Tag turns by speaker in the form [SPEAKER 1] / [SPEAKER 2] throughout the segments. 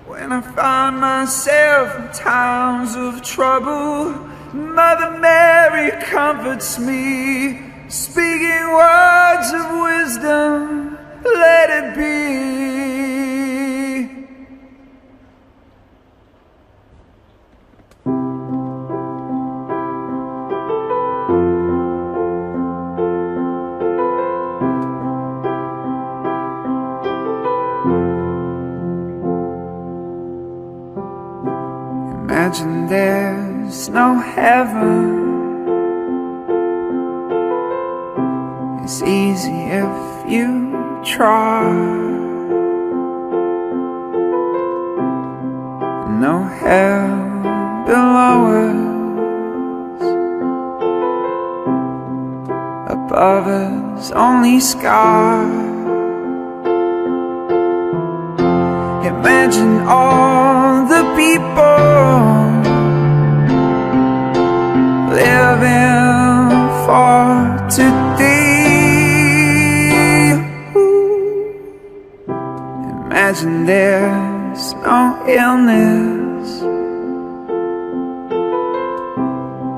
[SPEAKER 1] When I find myself in times of trouble, Mother Mary comforts me, speaking words of wisdom, let it be. Imagine there's no heaven. It's easy if you try. No hell below us. Above us, only sky. Imagine all the people living for today. Imagine there's no illness.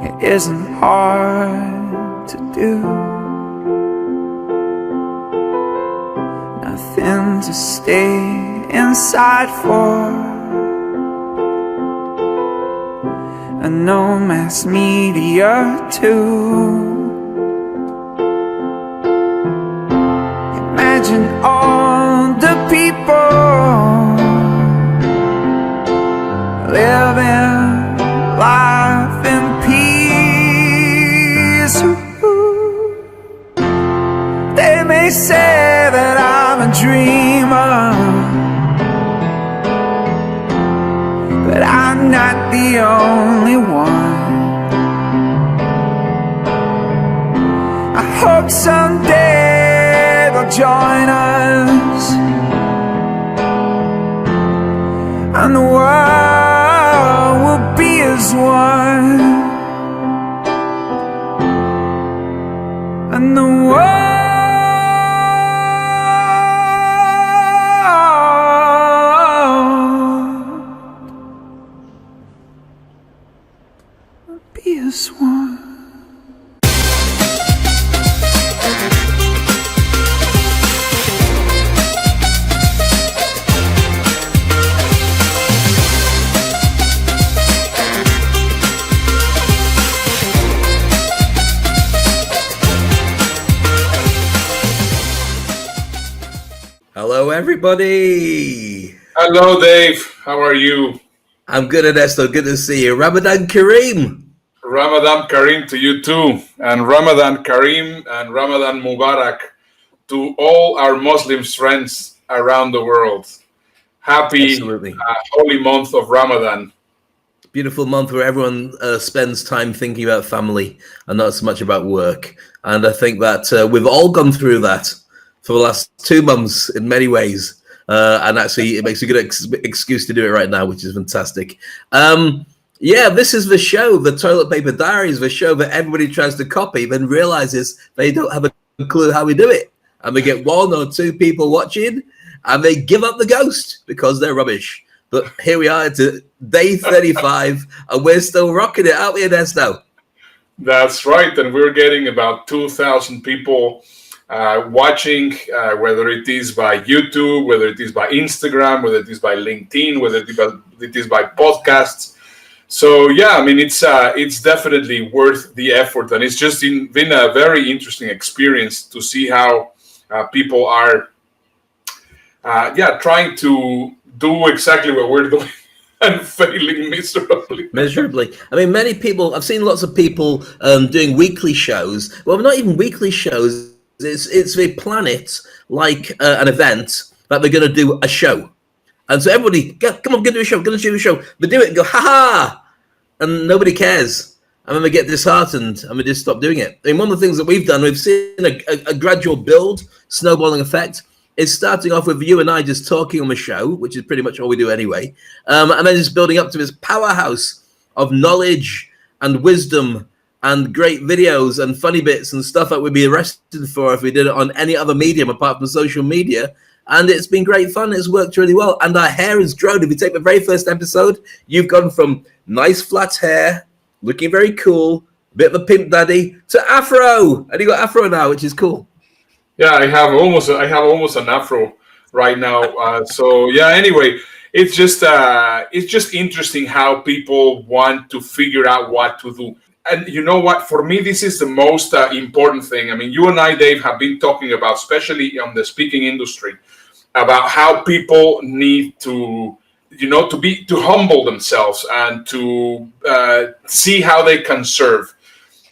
[SPEAKER 1] It isn't hard to do. Nothing to stay inside for, and no mass media too. Imagine all the people living life in peace. They may say that I'm a dreamer, but I'm not the only one. I hope someday they'll join us, and the world will be as one, and the world be as one.
[SPEAKER 2] Hello, everybody.
[SPEAKER 3] Hello, Dave. How are you?
[SPEAKER 2] I'm good, Ernesto. Good to see you. Ramadan Kareem.
[SPEAKER 3] Ramadan Kareem to you too. And Ramadan Kareem and Ramadan Mubarak to all our Muslim friends around the world. Happy holy month of Ramadan.
[SPEAKER 2] Beautiful month where everyone spends time thinking about family and not so much about work. And I think that we've all gone through that for the last 2 months in many ways. And actually, it makes a good excuse to do it right now, which is fantastic. Yeah, this is the show, the Toilet Paper Diaries, the show that everybody tries to copy, then realizes they don't have a clue how we do it. And we get 1 or 2 people watching, and they give up the ghost because they're rubbish. But here we are, it's day 35, and we're still rocking it, aren't we, Ernesto?
[SPEAKER 3] That's right, and we're getting about 2,000 people watching, whether it is by YouTube, whether it is by Instagram, whether it is by LinkedIn, whether it is by podcasts. So yeah, I mean, it's definitely worth the effort, and it's just been a very interesting experience to see how people are, trying to do exactly what we're doing and failing miserably.
[SPEAKER 2] I mean, many people. I've seen lots of people doing weekly shows. Well, not even weekly shows. It's they plan it like an event that they're going to do a show. And so everybody, come on, do a show, do a show. They do it and go, ha ha, and nobody cares. And then they get disheartened and we just stop doing it. I mean, one of the things that we've done, we've seen a gradual build, snowballing effect. It's starting off with you and I just talking on the show, which is pretty much all we do anyway. And then just building up to this powerhouse of knowledge and wisdom and great videos and funny bits and stuff that we'd be arrested for if we did it on any other medium apart from social media. and it's been great fun. It's worked really well, and our hair has grown. If you take the very first episode, you've gone from nice flat hair, looking very cool, bit of a pimp daddy, to afro, and you got afro now, which is cool.
[SPEAKER 3] Yeah, I have almost an afro right now. So yeah. Anyway, it's just interesting how people want to figure out what to do. And you know what? For me, this is the most important thing. I mean, you and I, Dave, have been talking about, especially on the speaking industry, about how people need to, to humble themselves and to see how they can serve.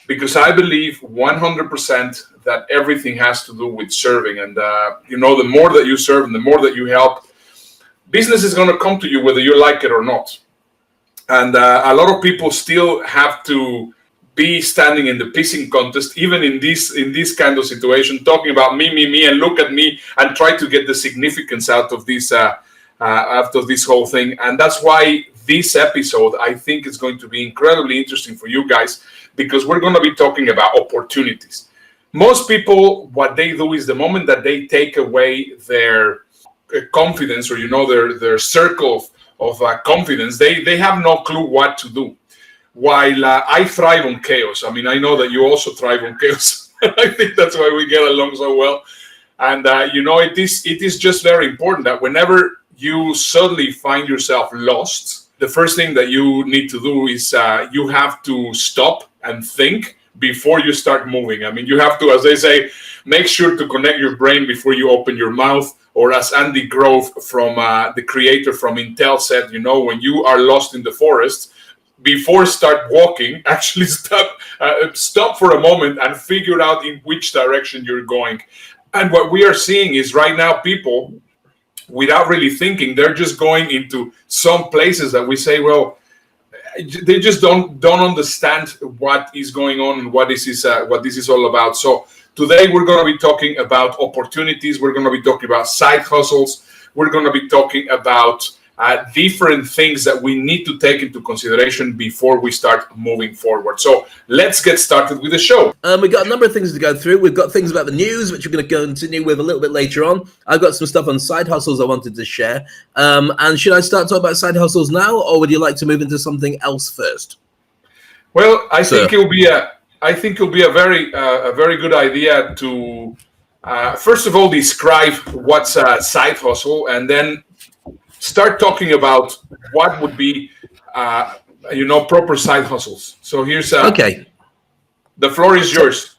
[SPEAKER 3] Because I believe 100% that everything has to do with serving. And, the more that you serve and the more that you help, business is going to come to you whether you like it or not. And a lot of people still have to be standing in the pissing contest, even in this kind of situation, talking about me, and look at me, and try to get the significance out of this whole thing. And that's why this episode, I think, is going to be incredibly interesting for you guys, because we're going to be talking about opportunities. Most people, what they do is the moment that they take away their confidence, or their circle of confidence, they have no clue what to do. While I thrive on chaos. I mean, I know that you also thrive on chaos. I think that's why we get along so well. And it is just very important that whenever you suddenly find yourself lost, the first thing that you need to do is you have to stop and think before you start moving. I mean, you have to, as they say, make sure to connect your brain before you open your mouth. Or as Andy Grove, from the creator from Intel, said, when you are lost in the forest, before start walking, actually stop for a moment and figure out in which direction you're going. And what we are seeing is right now, people, without really thinking, they're just going into some places that we say, well, they just don't understand what is going on and what this is all about. So today we're going to be talking about opportunities. We're going to be talking about side hustles. We're going to be talking about different things that we need to take into consideration before we start moving forward. So let's get started with the show.
[SPEAKER 2] We've got a number of things to go through. We've got things about the news, which we're going to continue with a little bit later on. I've got some stuff on side hustles I wanted to share. And should I start talking about side hustles now, or would you like to move into something else first?
[SPEAKER 3] Well, I think it'll be a very good idea to first of all describe what's a side hustle, and then start talking about what would be, proper side hustles. So here's
[SPEAKER 2] okay.
[SPEAKER 3] The floor is yours.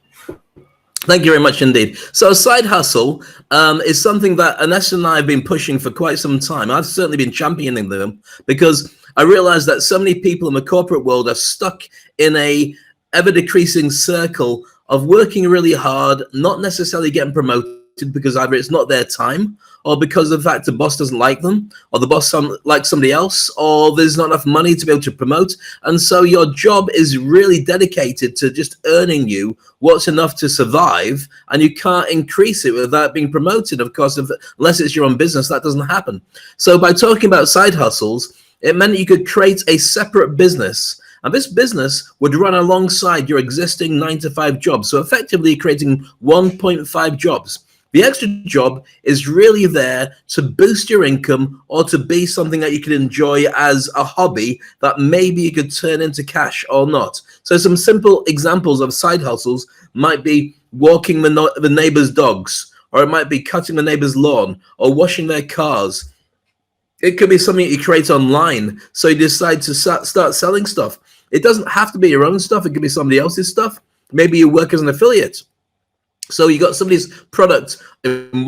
[SPEAKER 2] Thank you very much indeed. So side hustle is something that Ernesto and I have been pushing for quite some time. I've certainly been championing them because I realize that so many people in the corporate world are stuck in a ever-decreasing circle of working really hard, not necessarily getting promoted because either it's not their time, or because of the fact the boss doesn't like them, or the boss likes somebody else, or there's not enough money to be able to promote. And so your job is really dedicated to just earning you what's enough to survive, and you can't increase it without being promoted. Of course, unless it's your own business, that doesn't happen. So by talking about side hustles, it meant you could create a separate business, and this business would run alongside your existing 9-to-5 job. So effectively creating 1.5 jobs. The extra job is really there to boost your income, or to be something that you can enjoy as a hobby that maybe you could turn into cash or not. So some simple examples of side hustles might be walking the neighbor's dogs, or it might be cutting the neighbor's lawn, or washing their cars. It could be something you create online. So you decide to start selling stuff. It doesn't have to be your own stuff. It could be somebody else's stuff. Maybe you work as an affiliate. So you got somebody's product on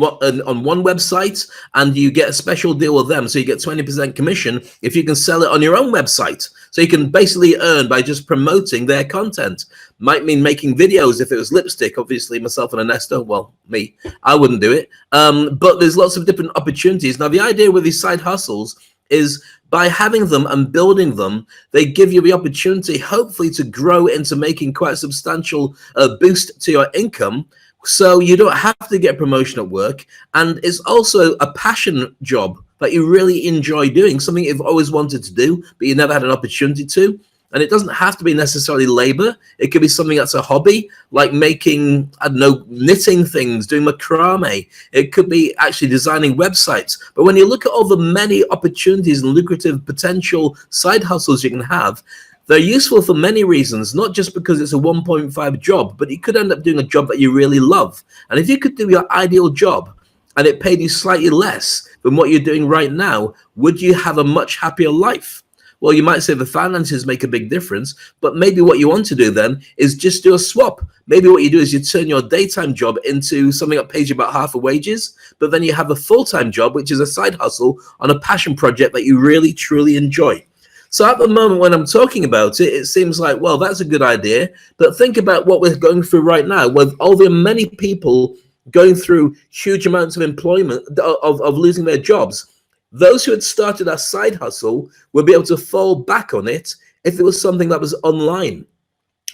[SPEAKER 2] one website, and you get a special deal with them. So you get 20% commission if you can sell it on your own website. So you can basically earn by just promoting their content. Might mean making videos. If it was lipstick, obviously myself and Ernesto, well, me, I wouldn't do it. But there's lots of different opportunities. Now, the idea with these side hustles is by having them and building them, they give you the opportunity, hopefully, to grow into making quite a substantial boost to your income. So you don't have to get promotion at work. And it's also a passion job that you really enjoy doing, something you've always wanted to do, but you never had an opportunity to. And it doesn't have to be necessarily labor. It could be something that's a hobby, like making, I don't know, knitting things, doing macrame. It could be actually designing websites. But when you look at all the many opportunities and lucrative potential side hustles you can have, they're useful for many reasons, not just because it's a 1.5 job, but you could end up doing a job that you really love. And if you could do your ideal job and it paid you slightly less than what you're doing right now, would you have a much happier life? Well, you might say the finances make a big difference, but maybe what you want to do then is just do a swap. Maybe what you do is you turn your daytime job into something that pays you about half the wages, but then you have a full-time job, which is a side hustle on a passion project that you really, truly enjoy. So at the moment when I'm talking about it, it seems like, well, that's a good idea. But think about what we're going through right now with all the many people going through huge amounts of employment, of losing their jobs. Those who had started a side hustle would be able to fall back on it if it was something that was online.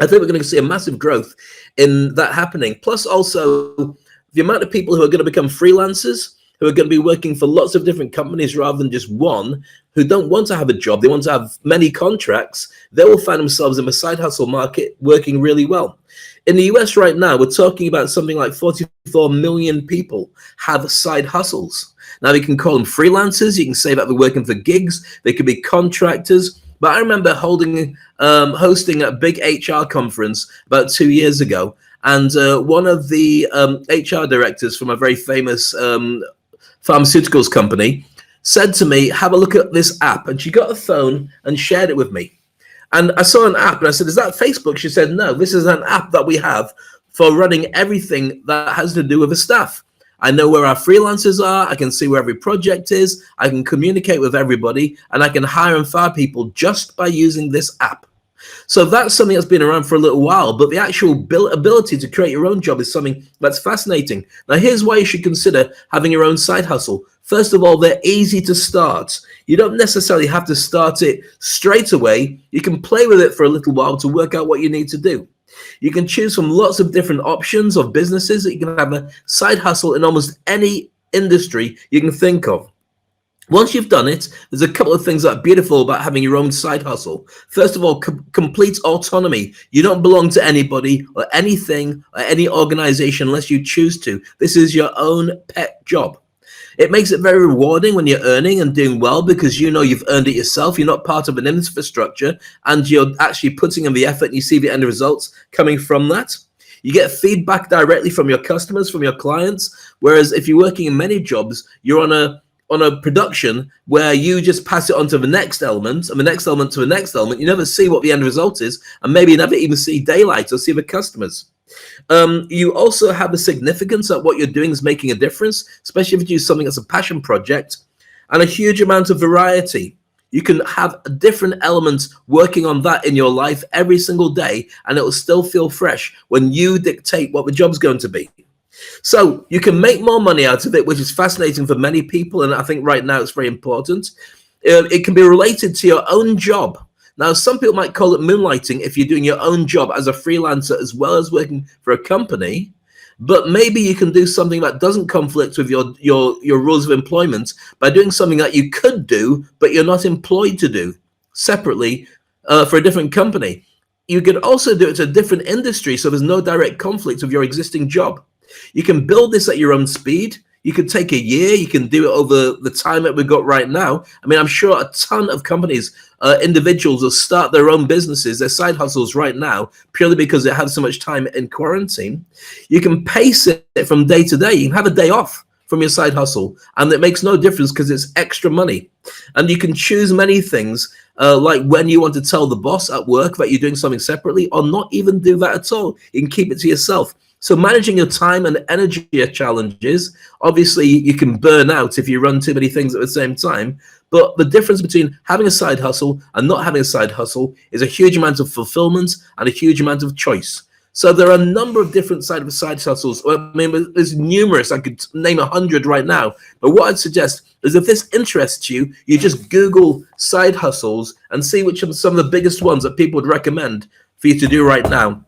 [SPEAKER 2] I think we're going to see a massive growth in that happening. Plus also the amount of people who are going to become freelancers, who are going to be working for lots of different companies rather than just one, who don't want to have a job, they want to have many contracts, they will find themselves in the side hustle market working really well. In the US right now, we're talking about something like 44 million people have side hustles. Now, you can call them freelancers. You can say that they're working for gigs. They could be contractors. But I remember hosting a big HR conference about 2 years ago. And one of the HR directors from a very famous pharmaceuticals company said to me, have a look at this app. And she got a phone and shared it with me. And I saw an app and I said, is that Facebook? She said, no, this is an app that we have for running everything that has to do with the staff. I know where our freelancers are. I can see where every project is. I can communicate with everybody, and I can hire and fire people just by using this app. So that's something that's been around for a little while, but the actual ability to create your own job is something that's fascinating. Now, here's why you should consider having your own side hustle. First of all, they're easy to start. You don't necessarily have to start it straight away. You can play with it for a little while to work out what you need to do. You can choose from lots of different options of businesses that you can have a side hustle in almost any industry you can think of. Once you've done it, there's a couple of things that are beautiful about having your own side hustle. First of all, complete autonomy. You don't belong to anybody or anything or any organization unless you choose to. This is your own pet job. It makes it very rewarding when you're earning and doing well because you know you've earned it yourself. You're not part of an infrastructure and you're actually putting in the effort and you see the end results coming from that. You get feedback directly from your customers, from your clients. Whereas if you're working in many jobs, you're on a production where you just pass it on to the next element and the next element to the next element. You never see what the end result is and maybe you never even see daylight or see the customers. You also have the significance that what you're doing is making a difference, especially if you do something that's a passion project, and a huge amount of variety. You can have different elements working on that in your life every single day, and it will still feel fresh when you dictate what the job's going to be. So you can make more money out of it, which is fascinating for many people, and I think right now it's very important. It can be related to your own job. Now, some people might call it moonlighting if you're doing your own job as a freelancer as well as working for a company, but maybe you can do something that doesn't conflict with your rules of employment by doing something that you could do, but you're not employed to do separately for a different company. You could also do it to a different industry, so there's no direct conflict with your existing job. You can build this at your own speed. You could take a year. You can do it over the time that we've got right now. I mean, I'm sure a ton of companies, individuals will start their own businesses, their side hustles right now, purely because they have so much time in quarantine. You can pace it from day to day. You can have a day off from your side hustle, and it makes no difference because it's extra money. And you can choose many things, like when you want to tell the boss at work that you're doing something separately, or not even do that at all. You can keep it to yourself. So managing your time and energy are challenges. Obviously, you can burn out if you run too many things at the same time. But the difference between having a side hustle and not having a side hustle is a huge amount of fulfillment and a huge amount of choice. So there are a number of different side hustles. I mean, there's numerous. I could name 100 right now. But what I'd suggest is if this interests you, you just Google side hustles and see which are some of the biggest ones that people would recommend for you to do right now.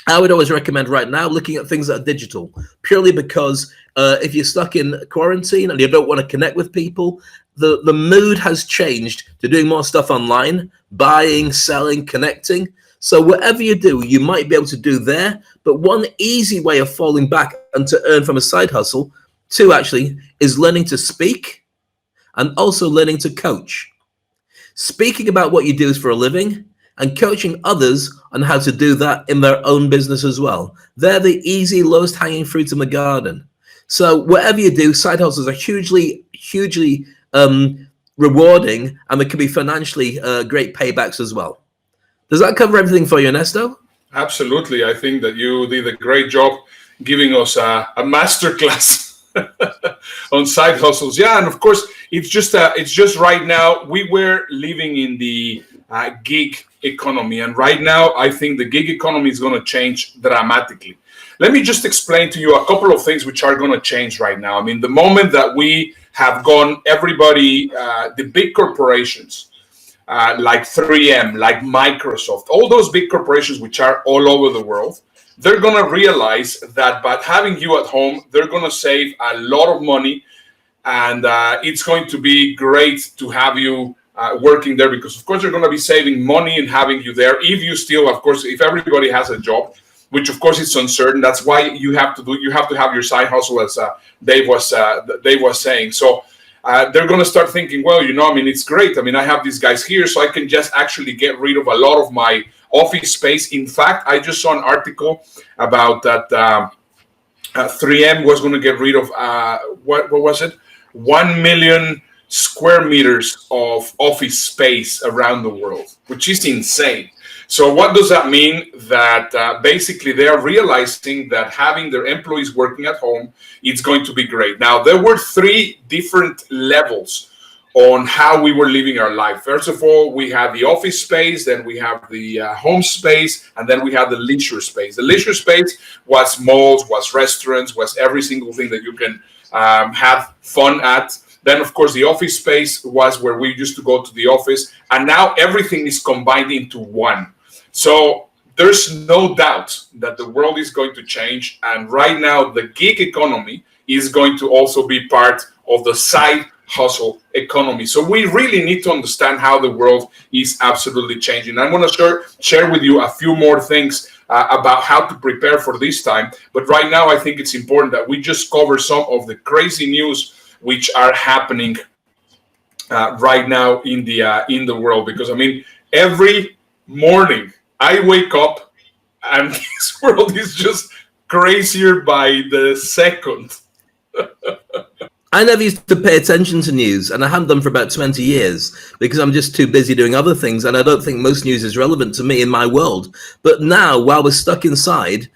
[SPEAKER 2] I would always recommend right now looking at things that are digital, purely because if you're stuck in quarantine and you don't want to connect with people, the mood has changed to doing more stuff online, buying, selling, connecting. So whatever you do, you might be able to do there. But one easy way of falling back and to earn from a side hustle, two actually, is learning to speak and also learning to coach. Speaking about what you do for a living and coaching others on how to do that in their own business as well. They're the easy, lowest hanging fruit in the garden. So whatever you do, side hustles are hugely rewarding, and there can be financially great paybacks as well. Does that cover everything for you, Ernesto?
[SPEAKER 3] Absolutely. I think that you did a great job giving us a masterclass on side hustles. Yeah, and of course, it's just right now we were living in the gig economy, and right now I think the gig economy is going to change dramatically. Let me just explain to you a couple of things which are going to change right now. I mean, the moment that we have gone, everybody, the big corporations, like 3M, like Microsoft, all those big corporations which are all over the world, they're going to realize that by having you at home, they're going to save a lot of money, and it's going to be great to have you working there, because of course they're going to be saving money and having you there. If you still, of course, if everybody has a job, which of course it's uncertain, that's why you have to have your side hustle, as Dave was saying. So they're going to start thinking, well, I mean, it's great. I mean, I have these guys here, so I can just actually get rid of a lot of my office space. In fact, I just saw an article about that 3M was going to get rid of what was it? 1 million square meters of office space around the world, which is insane. So what does that mean? That basically they are realizing that having their employees working at home, it's going to be great. Now, there were 3 different levels on how we were living our life. First of all, we had the office space, then we have the home space, and then we had the leisure space. The leisure space was malls, was restaurants, was every single thing that you can have fun at. Then, of course, the office space was where we used to go to the office, and now everything is combined into one. So there's no doubt that the world is going to change, and right now the gig economy is going to also be part of the side hustle economy. So we really need to understand how the world is absolutely changing. I'm going to share with you a few more things about how to prepare for this time. But right now, I think it's important that we just cover some of the crazy news which are happening right now in the world. Because I mean, every morning I wake up and this world is just crazier by the second.
[SPEAKER 2] I never used to pay attention to news, and I haven't done for about 20 years because I'm just too busy doing other things, and I don't think most news is relevant to me in my world. But now, while we're stuck inside,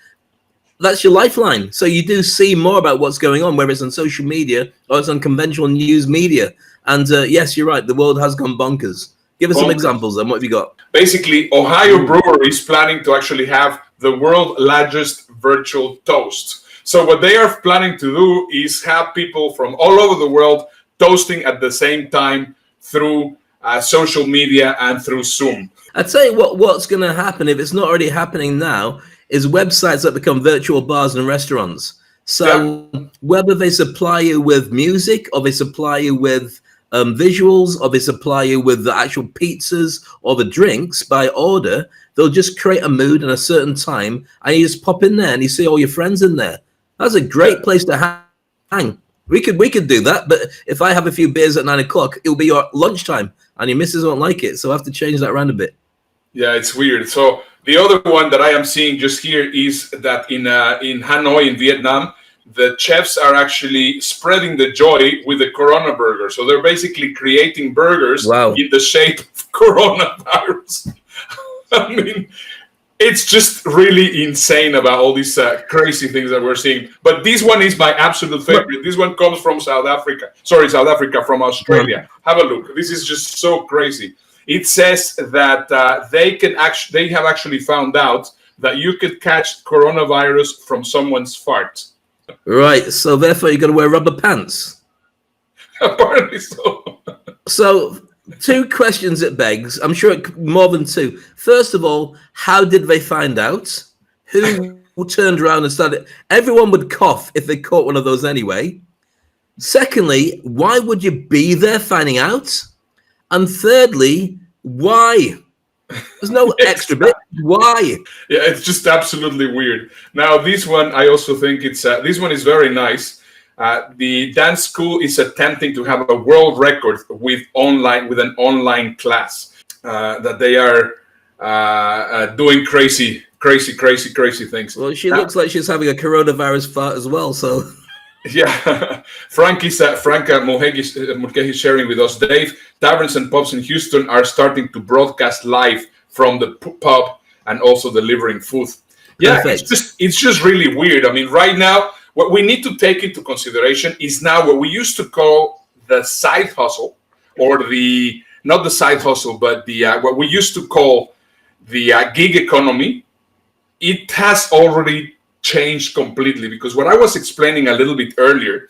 [SPEAKER 2] that's your lifeline. So you do see more about what's going on, whether it's on social media or it's on conventional news media. And yes, you're right, the world has gone bonkers. Give us some examples, then. What have you got?
[SPEAKER 3] Basically, Ohio Brewery is planning to actually have the world's largest virtual toast. So what they are planning to do is have people from all over the world toasting at the same time through social media and through Zoom.
[SPEAKER 2] I tell you what's going to happen, if it's not already happening now, is websites that become virtual bars and restaurants. So whether they supply you with music, or they supply you with visuals, or they supply you with the actual pizzas or the drinks by order, they'll just create a mood in a certain time, and you just pop in there and you see all your friends in there. That's a great place to hang. We could do that, but if I have a few beers at 9 o'clock, it'll be your lunchtime, and your missus won't like it, so I have to change that around a bit.
[SPEAKER 3] Yeah, it's weird. So the other one that I am seeing just here is that in Hanoi, in Vietnam, the chefs are actually spreading the joy with the Corona burger. So they're basically creating burgers in the shape of coronavirus. I mean, it's just really insane about all these crazy things that we're seeing. But this one is my absolute favorite. This one comes from South Africa, from Australia. Have a look. This is just so crazy. It says that they have actually found out that you could catch coronavirus from someone's fart.
[SPEAKER 2] Right. So therefore, you're going to wear rubber pants.
[SPEAKER 3] Apparently so.
[SPEAKER 2] So 2 questions it begs. I'm sure more than 2. First of all, how did they find out? who turned around and started. Everyone would cough if they caught one of those anyway. Secondly, why would you be there finding out? And thirdly, why? There's no extra bit. Why?
[SPEAKER 3] Yeah, it's just absolutely weird. Now, this one, I also think this one is very nice. The dance school is attempting to have a world record with an online class that they are doing crazy things.
[SPEAKER 2] Well, she looks like she's having a coronavirus fart as well. So,
[SPEAKER 3] yeah, Franca Mulcahy is sharing with us. Dave, taverns and pubs in Houston are starting to broadcast live from the pub and also delivering food. Yeah, it's just really weird. I mean, right now, what we need to take into consideration is now what we used to call the side hustle, or not the side hustle, but the what we used to call the gig economy. It has already changed completely, because what I was explaining a little bit earlier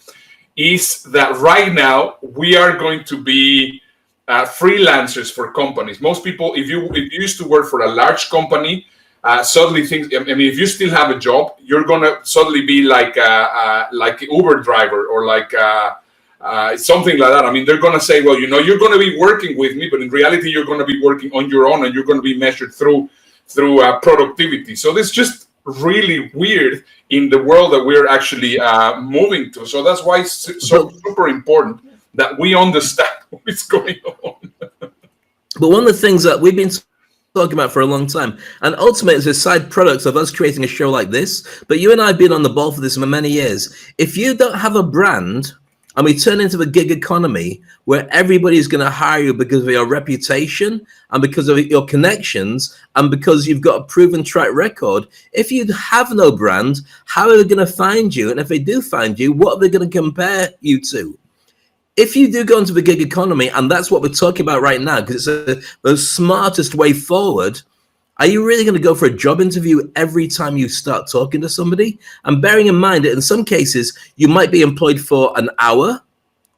[SPEAKER 3] is that right now we are going to be freelancers for companies. Most people, if you used to work for a large company, suddenly things. I mean, if you still have a job, you're gonna suddenly be like an Uber driver or like something like that. I mean, they're gonna say, well, you're gonna be working with me, but in reality, you're gonna be working on your own, and you're gonna be measured through productivity. So this is just really weird in the world that we're actually moving to. So that's why it's so super important that we understand what's going on.
[SPEAKER 2] But one of the things that we've been talking about for a long time, and ultimately it's a side product of us creating a show like this, but you and I have been on the ball for this for many years. If you don't have a brand, and we turn into a gig economy where everybody's going to hire you because of your reputation and because of your connections and because you've got a proven track record, if you have no brand, how are they going to find you? And if they do find you, what are they going to compare you to? If you do go into the gig economy, and that's what we're talking about right now, because it's the smartest way forward, are you really going to go for a job interview every time you start talking to somebody? And bearing in mind that in some cases, you might be employed for an hour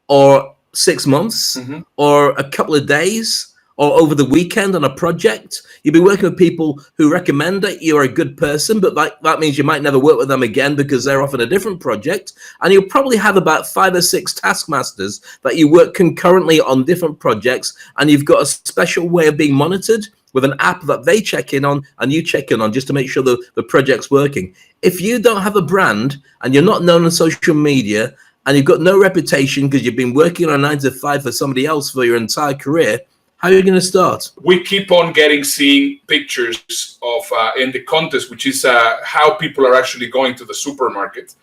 [SPEAKER 2] or 6 months or a couple of days or over the weekend on a project. You'll be working with people who recommend that you're a good person, but that means you might never work with them again because they're off on a different project. And you'll probably have about 5 or 6 taskmasters that you work concurrently on different projects, and you've got a special way of being monitored with an app that they check in on and you check in on just to make sure the project's working. If you don't have a brand and you're not known on social media and you've got no reputation because you've been working on a 9 to 5 for somebody else for your entire career, how are you going to start?
[SPEAKER 3] We keep on seeing pictures of in the contest, which is how people are actually going to the supermarket.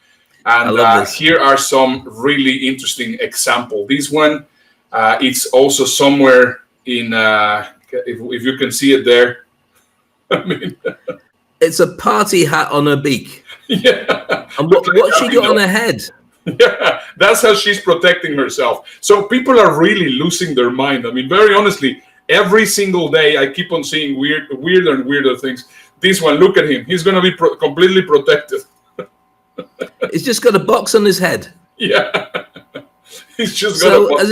[SPEAKER 3] And here are some really interesting examples. This one, it's also somewhere in, if you can see it there. I mean,
[SPEAKER 2] it's a party hat on her beak.
[SPEAKER 3] Yeah.
[SPEAKER 2] And what's she got on her head?
[SPEAKER 3] Yeah, that's how she's protecting herself. So people are really losing their mind. I mean, very honestly, every single day I keep on seeing weirder and weirder things. This one, look at him. He's going to be completely protected.
[SPEAKER 2] He's just got a box on his head.
[SPEAKER 3] Yeah. He's just got a box.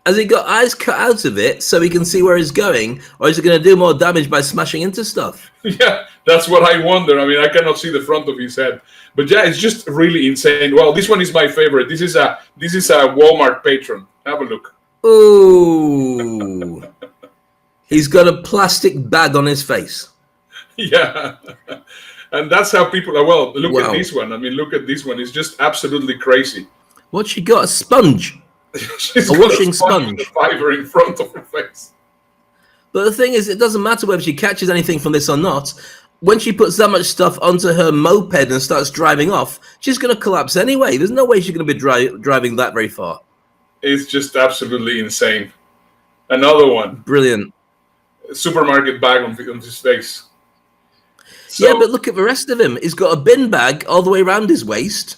[SPEAKER 2] Has he got eyes cut out of it so he can see where he's going, or is he going to do more damage by smashing into stuff?
[SPEAKER 3] Yeah, that's what I wonder. I mean, I cannot see the front of his head, but yeah, it's just really insane. Well, this one is my favorite. This is a Walmart patron. Have a look.
[SPEAKER 2] Ooh, he's got a plastic bag on his face.
[SPEAKER 3] Yeah, and that's how people are. Well, look at this one. I mean, look at this one. It's just absolutely crazy.
[SPEAKER 2] What's she got? A sponge.
[SPEAKER 3] She's
[SPEAKER 2] a washing sponge.
[SPEAKER 3] Fiber in front of her face.
[SPEAKER 2] But the thing is, it doesn't matter whether she catches anything from this or not. When she puts that much stuff onto her moped and starts driving off, she's going to collapse anyway. There's no way she's going to be driving that very far.
[SPEAKER 3] It's just absolutely insane. Another one.
[SPEAKER 2] Brilliant.
[SPEAKER 3] A supermarket bag on his face. So,
[SPEAKER 2] yeah, but look at the rest of him. He's got a bin bag all the way around his waist.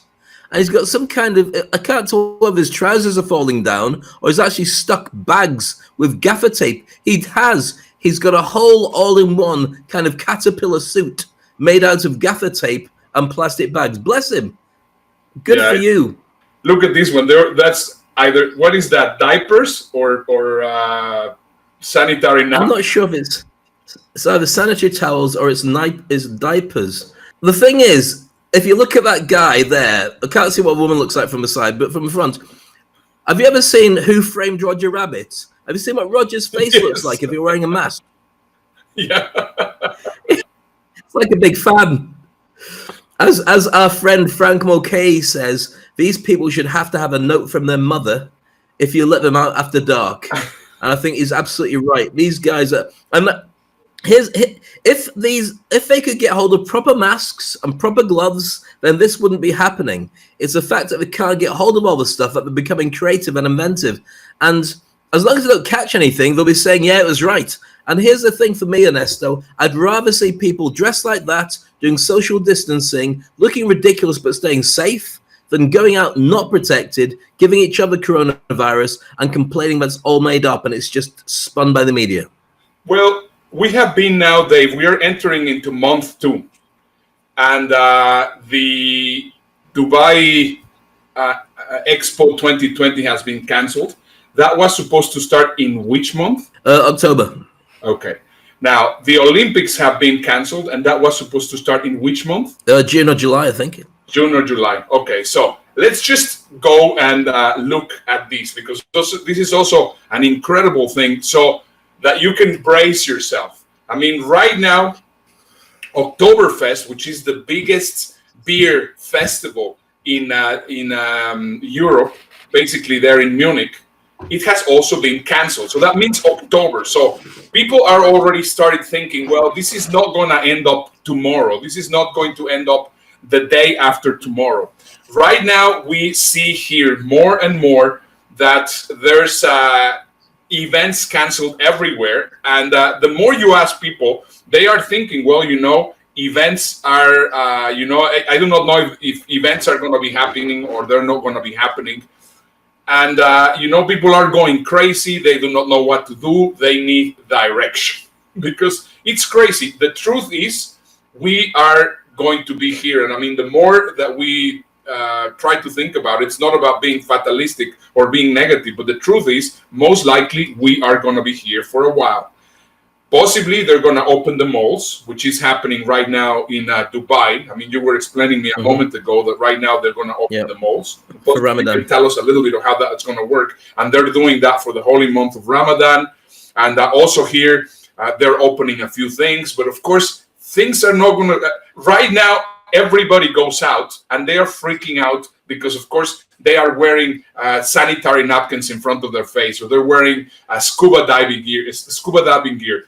[SPEAKER 2] And he's got some kind of, I can't tell whether his trousers are falling down or he's actually stuck bags with gaffer tape. He's got a whole all-in-one kind of caterpillar suit made out of gaffer tape and plastic bags. Bless him. Good for you.
[SPEAKER 3] Look at this one. That's either, what is that, diapers or sanitary napkins?
[SPEAKER 2] I'm not sure if it's, It's either sanitary towels or it's diapers. The thing is, if you look at that guy there, I can't see what a woman looks like from the side, but from the front, have you ever seen Who Framed Roger Rabbit? Have you seen what Roger's face looks like if you're wearing a mask?
[SPEAKER 3] Yeah.
[SPEAKER 2] It's like a big fan. As our friend Frank Mulcahy says, these people should have to have a note from their mother if you let them out after dark. And I think he's absolutely right. These guys are, and if they could get hold of proper masks and proper gloves, then this wouldn't be happening. It's the fact that they can't get hold of all the stuff that they're becoming creative and inventive. And as long as they don't catch anything, they'll be saying, yeah, it was right. And here's the thing for me, Ernesto, I'd rather see people dressed like that, doing social distancing, looking ridiculous but staying safe, than going out not protected, giving each other coronavirus, and complaining that it's all made up and it's just spun by the media.
[SPEAKER 3] Well, we have been now, Dave, we are entering into month 2. And the Dubai Expo 2020 has been canceled. That was supposed to start in which month?
[SPEAKER 2] October.
[SPEAKER 3] Okay. Now, the Olympics have been canceled, and that was supposed to start in which month?
[SPEAKER 2] June or July, I think.
[SPEAKER 3] June or July. Okay, so let's just go and look at this, because this is also an incredible thing, so that you can brace yourself. I mean, right now, Oktoberfest, which is the biggest beer festival in Europe, basically there in Munich, it has also been canceled. So that means October. So people are already started thinking, well, this is not going to end up tomorrow. This is not going to end up the day after tomorrow. Right now, we see here more and more that there's events canceled everywhere. And the more you ask people, they are thinking, well, events are, I do not know if events are going to be happening or they're not going to be happening. And, people are going crazy. They do not know what to do. They need direction because it's crazy. The truth is we are going to be here. And I mean, the more that we try to think about it, it's not about being fatalistic or being negative, but the truth is most likely we are going to be here for a while. Possibly they're going to open the malls, which is happening right now in Dubai. I mean, you were explaining me a moment ago that right now they're going to open the malls.
[SPEAKER 2] For Ramadan.
[SPEAKER 3] You can tell us a little bit of how that's going to work. And they're doing that for the holy month of Ramadan. And also here, they're opening a few things. But of course, things are not going to... right now, everybody goes out and they are freaking out because, of course, they are wearing sanitary napkins in front of their face, or they're wearing scuba diving gear.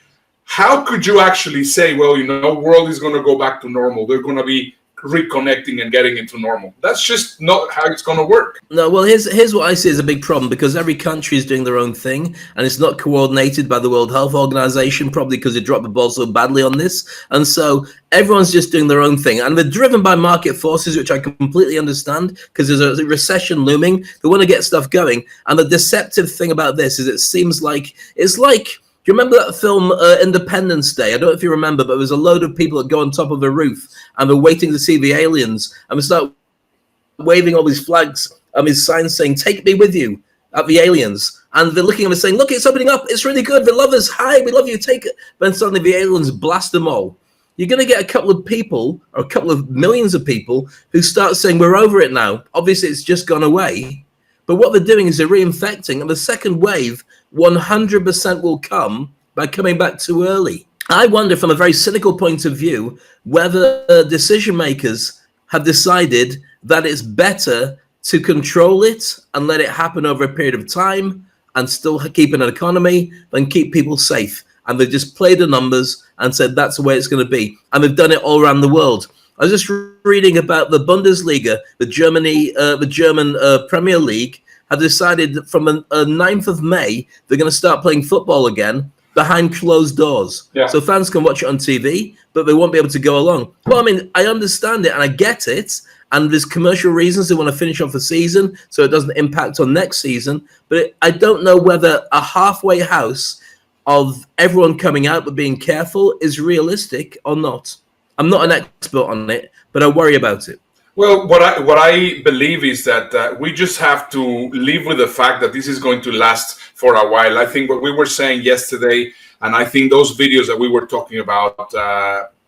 [SPEAKER 3] How could you actually say, well, world is going to go back to normal. They're going to be reconnecting and getting into normal. That's just not how it's going to work.
[SPEAKER 2] No, well, here's what I see as a big problem, because every country is doing their own thing and it's not coordinated by the World Health Organization, probably because they dropped the ball so badly on this. And so everyone's just doing their own thing. And they're driven by market forces, which I completely understand, because there's a recession looming. They want to get stuff going. And the deceptive thing about this is it seems like it's like... Do you remember that film Independence Day? I don't know if you remember, but there was a load of people that go on top of a roof and they're waiting to see the aliens, and they start waving all these flags and these signs saying, "Take me with you," at the aliens. And they're looking at them and saying, "Look, it's opening up. It's really good. They love us. Hi, we love you. Take it." Then suddenly the aliens blast them all. You're going to get a couple of people, or a couple of millions of people, who start saying, "We're over it now. Obviously, it's just gone away." But what they're doing is they're reinfecting, and the second wave 100% will come by coming back too early. I wonder, from a very cynical point of view, whether decision makers have decided that it's better to control it and let it happen over a period of time and still keep an economy than keep people safe. And they've just played the numbers and said that's the way it's going to be. And they've done it all around the world. I was just reading about the Bundesliga, the German Premier League, have decided that from the 9th of May, they're going to start playing football again behind closed doors. Yeah. So fans can watch it on TV, but they won't be able to go along. Well, I mean, I understand it and I get it. And there's commercial reasons they want to finish off the season so it doesn't impact on next season. But I don't know whether a halfway house of everyone coming out but being careful is realistic or not. I'm not an expert on it, but I worry about it.
[SPEAKER 3] Well, what I believe is that we just have to live with the fact that this is going to last for a while. I think what we were saying yesterday, And I think those videos that we were talking about,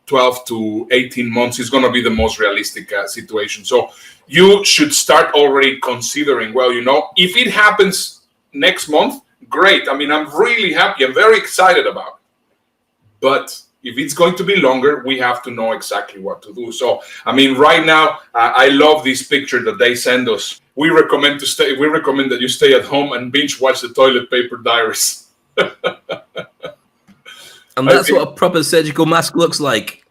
[SPEAKER 3] 12 to 18 months, is going to be the most realistic situation. So you should start already considering, well, if it happens next month, great. I mean, I'm really happy. I'm very excited about it. But if it's going to be longer, we have to know exactly what to do. So, I mean, right now, I love this picture that they send us. We recommend that you stay at home and binge watch the Toilet Paper Diaries.
[SPEAKER 2] And that's what a proper surgical mask looks like.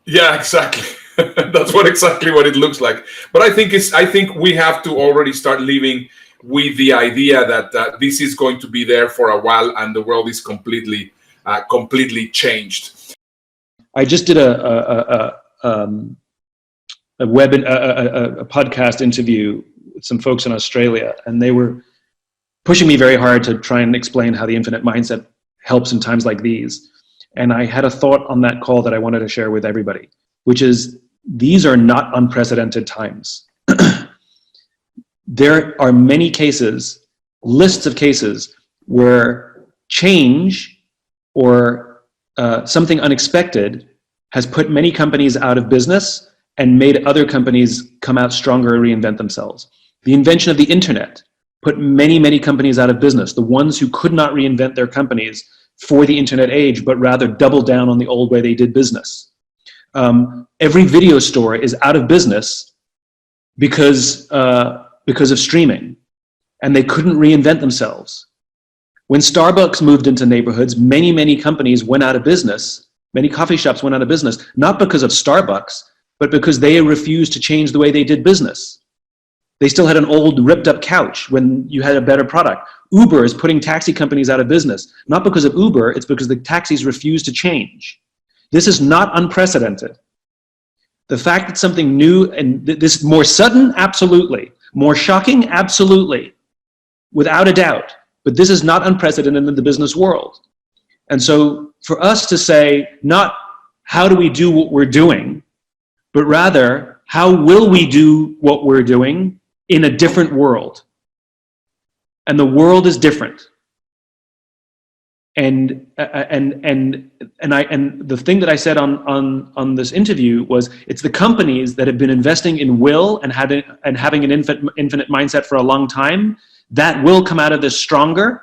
[SPEAKER 3] Yeah, exactly. That's exactly what it looks like. But I think we have to already start living with the idea that this is going to be there for a while, and the world is completely changed.
[SPEAKER 4] I just did a podcast interview with some folks in Australia, and they were pushing me very hard to try and explain how the infinite mindset helps in times like these. And I had a thought on that call that I wanted to share with everybody, which is these are not unprecedented times. There are many cases, lists of cases, where change or something unexpected has put many companies out of business and made other companies come out stronger and reinvent themselves. The invention of the internet put many, many companies out of business. The ones who could not reinvent their companies for the internet age, but rather doubled down on the old way they did business. Every video store is out of business because of streaming, and they couldn't reinvent themselves. When Starbucks moved into neighborhoods, many, many companies went out of business. Many coffee shops went out of business, not because of Starbucks, but because they refused to change the way they did business. They still had an old ripped up couch when you had a better product. Uber is putting taxi companies out of business, not because of Uber, it's because the taxis refuse to change. This is not unprecedented. The fact that something new and this more sudden, absolutely. More shocking, absolutely. Without a doubt. But this is not unprecedented in the business world. And so for us to say, not how do we do what we're doing, but rather, how will we do what we're doing in a different world? And the world is different. And the thing that I said on this interview was, it's the companies that have been investing in will and having an infinite mindset for a long time that will come out of this stronger,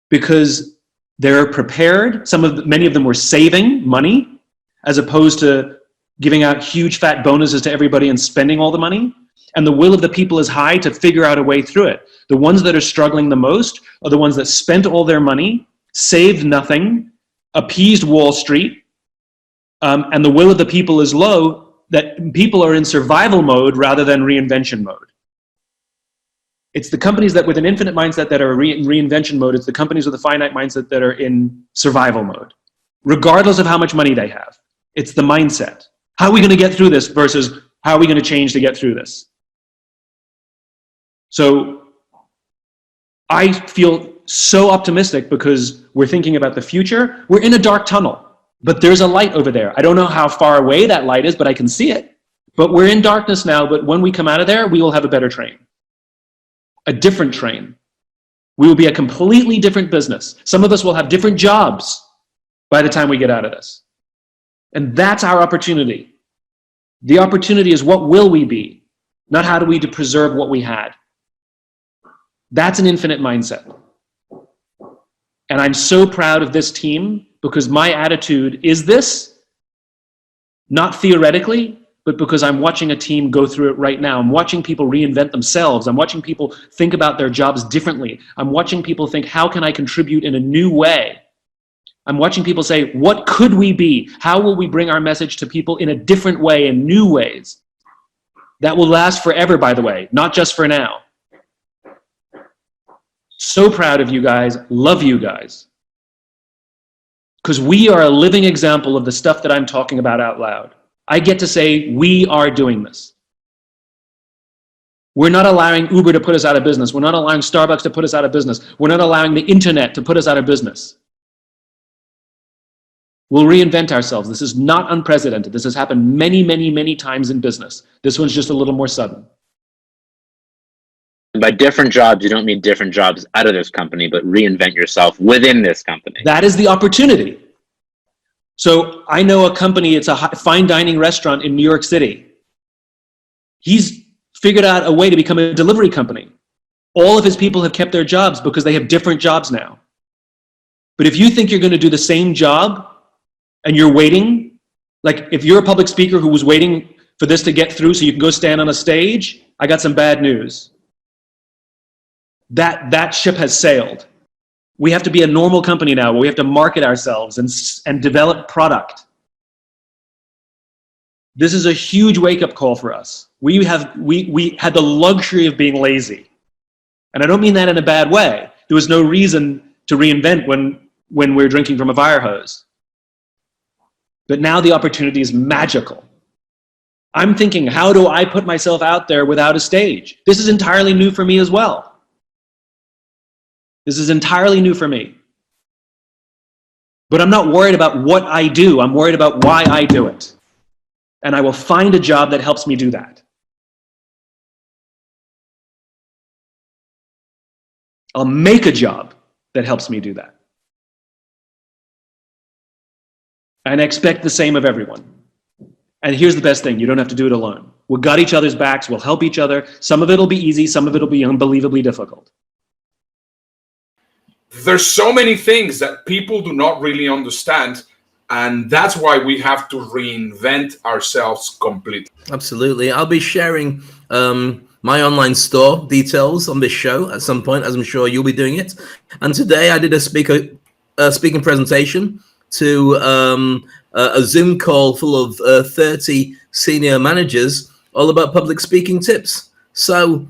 [SPEAKER 4] because they're prepared. Many of them were saving money as opposed to giving out huge fat bonuses to everybody and spending all the money. And the will of the people is high to figure out a way through it. The ones that are struggling the most are the ones that spent all their money, saved nothing, appeased Wall Street, and the will of the people is low, that people are in survival mode rather than reinvention mode. It's the companies that with an infinite mindset that are in reinvention mode. It's the companies with a finite mindset that are in survival mode, regardless of how much money they have. It's the mindset. How are we going to get through this versus how are we going to change to get through this? So I feel so optimistic because we're thinking about the future. We're in a dark tunnel, but there's a light over there. I don't know how far away that light is, but I can see it. But we're in darkness now, but when we come out of there, we will have a better train. A different train. We will be a completely different business. Some of us will have different jobs by the time we get out of this. And that's our opportunity. The opportunity is, what will we be? Not how do we preserve what we had. That's an infinite mindset. And I'm so proud of this team because my attitude is this, not theoretically, but because I'm watching a team go through it right now. I'm watching people reinvent themselves. I'm watching people think about their jobs differently. I'm watching people think, how can I contribute in a new way? I'm watching people say, what could we be? How will we bring our message to people in a different way, in new ways? That will last forever, by the way, not just for now. So proud of you guys, love you guys. Because we are a living example of the stuff that I'm talking about out loud. I get to say, we are doing this. We're not allowing Uber to put us out of business. We're not allowing Starbucks to put us out of business. We're not allowing the internet to put us out of business. We'll reinvent ourselves. This is not unprecedented. This has happened many, many, many times in business. This one's just a little more sudden.
[SPEAKER 5] And by different jobs, you don't mean different jobs out of this company, but reinvent yourself within this company.
[SPEAKER 4] That is the opportunity. So I know a company, it's a fine dining restaurant in New York City. He's figured out a way to become a delivery company. All of his people have kept their jobs because they have different jobs now. But if you think you're going to do the same job and you're waiting, like if you're a public speaker who was waiting for this to get through so you can go stand on a stage, I got some bad news. That ship has sailed. We have to be a normal company now where we have to market ourselves and develop product. This is a huge wake-up call for us. We had the luxury of being lazy. And I don't mean that in a bad way. There was no reason to reinvent when we're drinking from a fire hose. But now the opportunity is magical. I'm thinking, how do I put myself out there without a stage? This is entirely new for me as well. This is entirely new for me. But I'm not worried about what I do. I'm worried about why I do it. And I will find a job that helps me do that. I'll make a job that helps me do that. And I expect the same of everyone. And here's the best thing, you don't have to do it alone. We've got each other's backs, we'll help each other. Some of it'll be easy, some of it'll be unbelievably difficult.
[SPEAKER 3] There's so many things that people do not really understand, and that's why we have to reinvent ourselves completely.
[SPEAKER 2] Absolutely. I'll be sharing my online store details on this show at some point, as I'm sure you'll be doing it. And today I did a speaking presentation to a Zoom call full of 30 senior managers, all about public speaking tips. So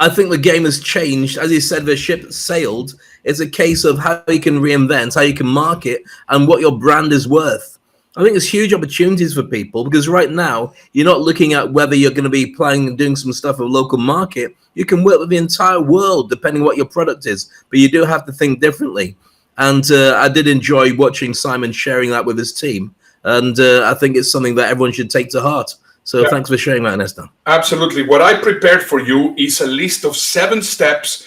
[SPEAKER 2] I think the game has changed. As you said, the ship sailed. It's a case of how you can reinvent, how you can market, and what your brand is worth. I think there's huge opportunities for people because right now you're not looking at whether you're going to be planning and doing some stuff with a local market. You can work with the entire world depending what your product is, but you do have to think differently. And I did enjoy watching Simon sharing that with his team. And I think it's something that everyone should take to heart. So yeah. Thanks for sharing that, Ernesto.
[SPEAKER 3] Absolutely. What I prepared for you is a list of 7 steps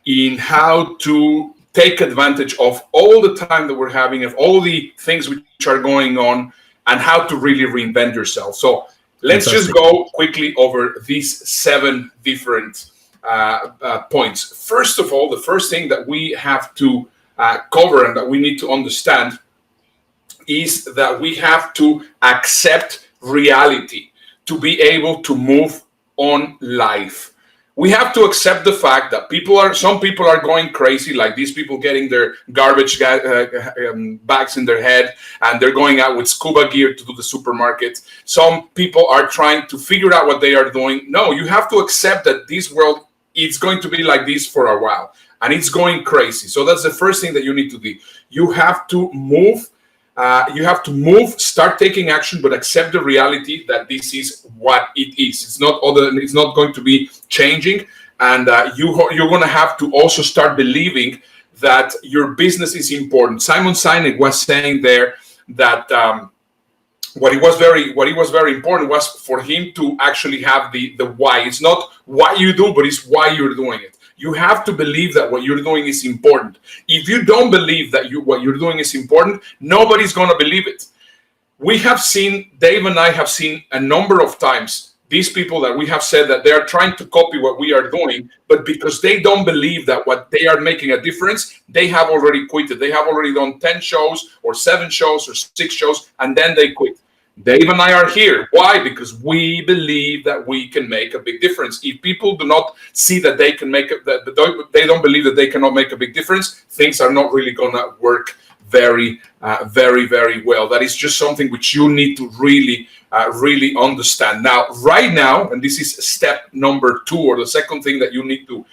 [SPEAKER 3] in how to take advantage of all the time that we're having, of all the things which are going on, and how to really reinvent yourself. So let's just go quickly over these 7 different points. First of all, the first thing that we have to cover and that we need to understand is that we have to accept reality to be able to move on life. We have to accept the fact that some people are going crazy, like these people getting their garbage bags in their head, and they're going out with scuba gear to do the supermarket. Some people are trying to figure out what they are doing. No, you have to accept that this world, it's going to be like this for a while, and it's going crazy. So that's the first thing that you need to do. You have to move. Start taking action, but accept the reality that this is what it is. It's not going to be changing, and you're going to have to also start believing that your business is important. Simon Sinek was saying there that what he was very important was for him to actually have the why. It's not what you do, but it's why you're doing it. You have to believe that what you're doing is important. If you don't believe that what you're doing is important, nobody's going to believe it. Dave and I have seen a number of times these people that we have said that they are trying to copy what we are doing, but because they don't believe that what they are making a difference, they have already quitted. They have already done 10 shows or 7 shows or 6 shows, and then they quit. Dave and I are here. Why? Because we believe that we can make a big difference. If people do not see that they can make it, that they don't believe that they cannot make a big difference, things are not really going to work very, very well. That is just something which you need to really understand. Now, right now, and this is step number 2, or the second thing that you need to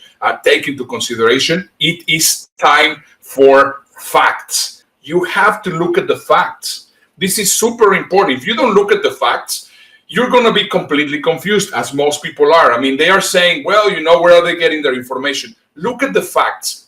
[SPEAKER 3] take into consideration, it is time for facts. You have to look at the facts. This is super important. If you don't look at the facts, you're going to be completely confused, as most people are. I mean, they are saying, well, where are they getting their information? Look at the facts.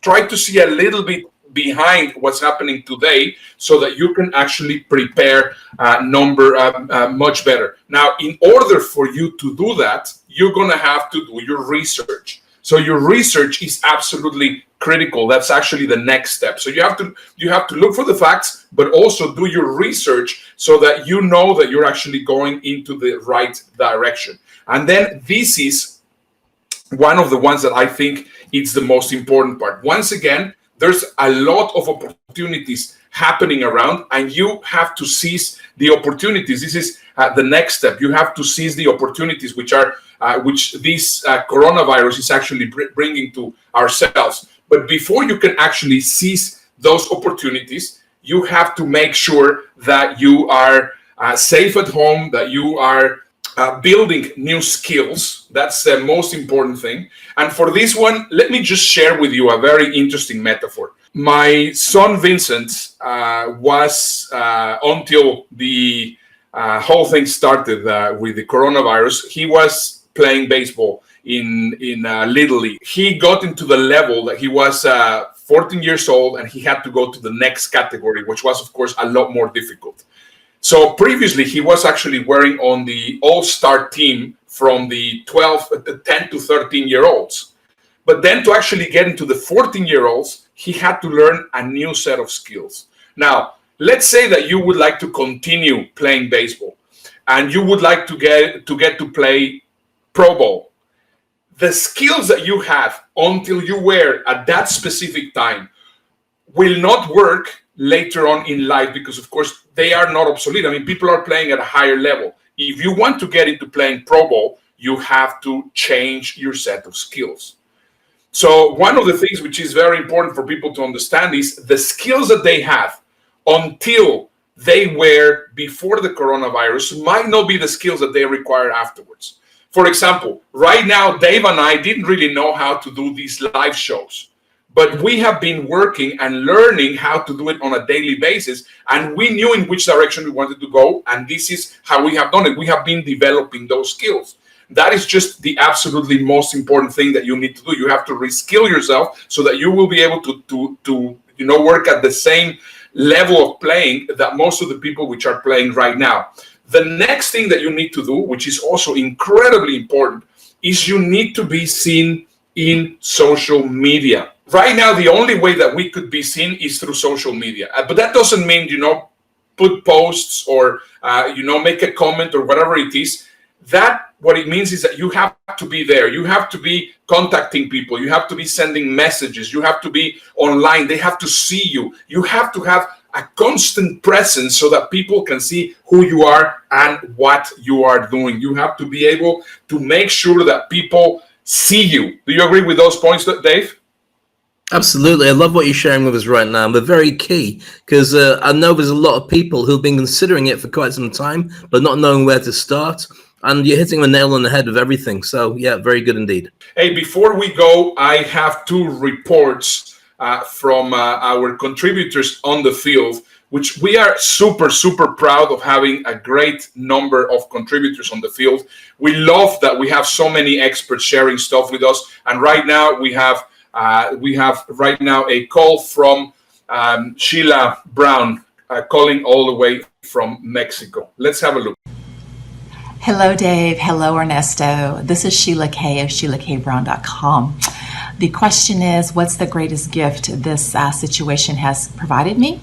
[SPEAKER 3] Try to see a little bit behind what's happening today so that you can actually prepare much better. Now, in order for you to do that, you're going to have to do your research. So your research is absolutely critical. That's actually the next step. So you have to look for the facts, but also do your research so that you know that you're actually going into the right direction. And then this is one of the ones that I think is the most important part. Once again, there's a lot of opportunities happening around, and you have to seize the opportunities. This is the next step. You have to seize the opportunities which this coronavirus is actually bringing to ourselves. But before you can actually seize those opportunities, you have to make sure that you are safe at home, that you are building new skills. That's the most important thing. And for this one, let me just share with you a very interesting metaphor. My son Vincent was, until the whole thing started with the coronavirus, he was playing baseball in Little League. He got into the level that he was 14 years old, and he had to go to the next category, which was, of course, a lot more difficult. So previously, he was actually wearing on the all-star team from the 10 to 13-year-olds. But then to actually get into the 14-year-olds, he had to learn a new set of skills. Now, let's say that you would like to continue playing baseball, and you would like to get to play Pro Bowl. The skills that you have until you were at that specific time will not work later on in life, because of course they are not obsolete. I mean, people are playing at a higher level. If you want to get into playing Pro Bowl, you have to change your set of skills. So one of the things which is very important for people to understand is the skills that they have until they were before the coronavirus might not be the skills that they require afterwards. For example, right now, Dave and I didn't really know how to do these live shows, but we have been working and learning how to do it on a daily basis, and we knew in which direction we wanted to go, and this is how we have done it. We have been developing those skills. That is just the absolutely most important thing that you need to do. You have to reskill yourself so that you will be able to work at the same level of playing that most of the people which are playing right now. The next thing that you need to do, which is also incredibly important, is you need to be seen in social media. Right now, the only way that we could be seen is through social media. But that doesn't mean, put posts or, make a comment or whatever it is. What it means is that you have to be there. You have to be contacting people. You have to be sending messages. You have to be online. They have to see you. You have to have a constant presence so that people can see who you are and what you are doing. You have to be able to make sure that people see you. Do you agree with those points, Dave?
[SPEAKER 2] Absolutely. I love what you're sharing with us right now. They're very key because I know there's a lot of people who've been considering it for quite some time, but not knowing where to start. And you're hitting the nail on the head of everything. So, yeah, very good indeed.
[SPEAKER 3] Hey, before we go, I have two reports from our contributors on the field, which we are super, super proud of having a great number of contributors on the field. We love that we have so many experts sharing stuff with us. And right now we have right now a call from Sheila Brown calling all the way from Mexico. Let's have a look.
[SPEAKER 6] Hello, Dave. Hello, Ernesto. This is Sheila K of SheilaKBrown.com. The question is, what's the greatest gift this situation has provided me?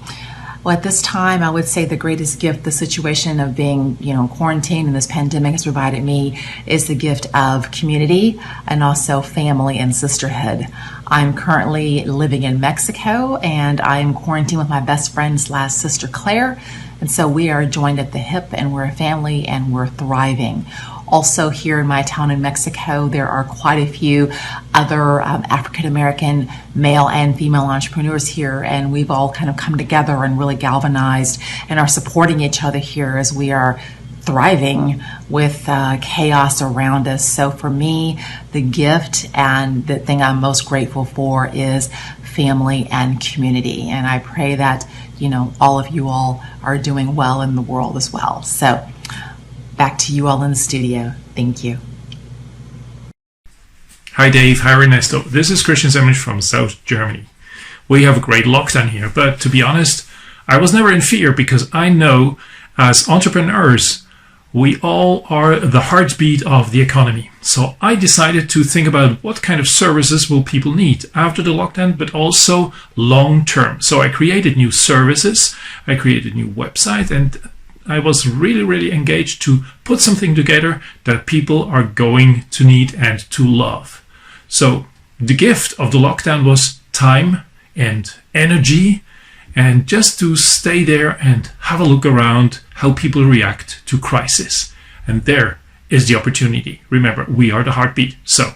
[SPEAKER 6] Well, at this time, I would say the greatest gift the situation of being, quarantined in this pandemic has provided me is the gift of community and also family and sisterhood. I'm currently living in Mexico, and I'm quarantined with my best friend / sister Claire. And so we are joined at the hip, and we're a family, and we're thriving. Also here in my town in Mexico, there are quite a few other African-American male and female entrepreneurs here, and we've all kind of come together and really galvanized and are supporting each other here as we are thriving with chaos around us. So for me, the gift and the thing I'm most grateful for is family and community. And I pray that, all of you all are doing well in the world as well. So back to you all in the studio. Thank you.
[SPEAKER 7] Hi Dave, hi Ernesto. This is Christian Semich from South Germany. we have a great lockdown here. But to be honest, I was never in fear, because I know as entrepreneurs, we all are the heartbeat of the economy. So I decided to think about what kind of services will people need after the lockdown, but also long term. So I created new services, I created a new website, and I was really, really engaged to put something together that people are going to need and to love. So the gift of the lockdown was time and energy, and just to stay there and have a look around how people react to crisis. And there is the opportunity. Remember, we are the heartbeat. So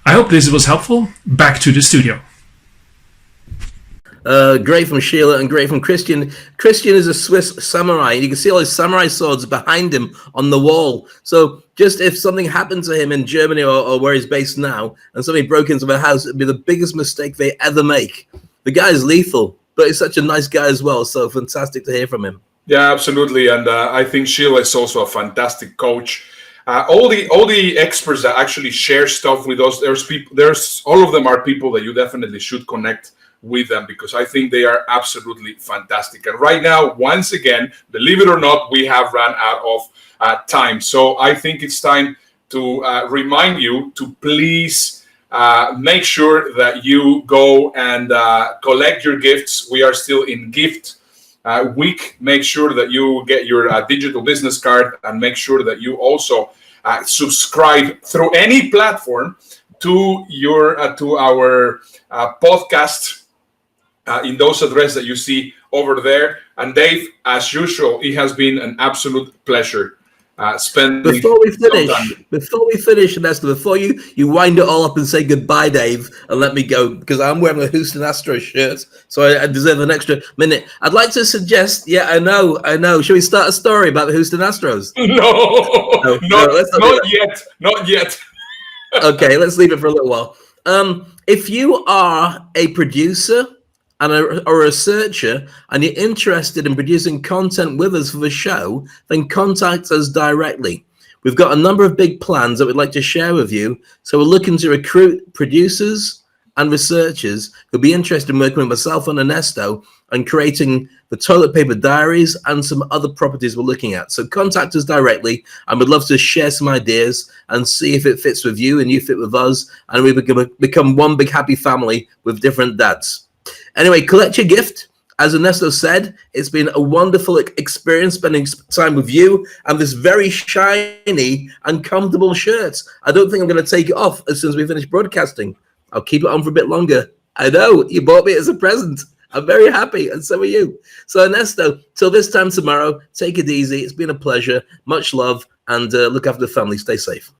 [SPEAKER 7] I hope this was helpful. Back to the studio.
[SPEAKER 2] Great from Sheila and great from Christian. Christian is a Swiss samurai. You can see all his samurai swords behind him on the wall. So just if something happened to him in Germany or where he's based now, and somebody broke into their house, it'd be the biggest mistake they ever make. The guy is lethal, but he's such a nice guy as well. So fantastic to hear from him.
[SPEAKER 3] Yeah, absolutely. And I think Sheila is also a fantastic coach. All the experts that actually share stuff with us, there's all of them are people that you definitely should connect with them, because I think they are absolutely fantastic. And right now, once again, believe it or not, we have run out of time. So I think it's time to remind you to please make sure that you go and collect your gifts. We are still in gift week. Make sure that you get your digital business card, and make sure that you also subscribe through any platform to our podcast in those addresses that you see over there. And Dave, as usual, it has been an absolute pleasure spending.
[SPEAKER 2] Before we finish, Ernesto, before you wind it all up and say goodbye, Dave, and let me go, because I'm wearing a Houston Astros shirt, so I deserve an extra minute. I'd like to suggest, yeah, I know. Should we start a story about the Houston Astros?
[SPEAKER 3] No, not yet.
[SPEAKER 2] Okay, let's leave it for a little while. If you are a producer or a researcher and you're interested in producing content with us for the show, then contact us directly. We've got a number of big plans that we'd like to share with you. So we're looking to recruit producers and researchers who'll be interested in working with myself and Ernesto and creating the Toilet Paper Diaries and some other properties we're looking at. So contact us directly, and we'd love to share some ideas and see if it fits with you and you fit with us, and we become one big happy family with different dads. Anyway, collect your gift. As Ernesto said, it's been a wonderful experience spending time with you and this very shiny and comfortable shirt. I don't think I'm going to take it off as soon as we finish broadcasting. I'll keep it on for a bit longer. I know, you bought me as a present. I'm very happy, and so are you. So Ernesto, till this time tomorrow, take it easy. It's been a pleasure. Much love, and look after the family. Stay safe.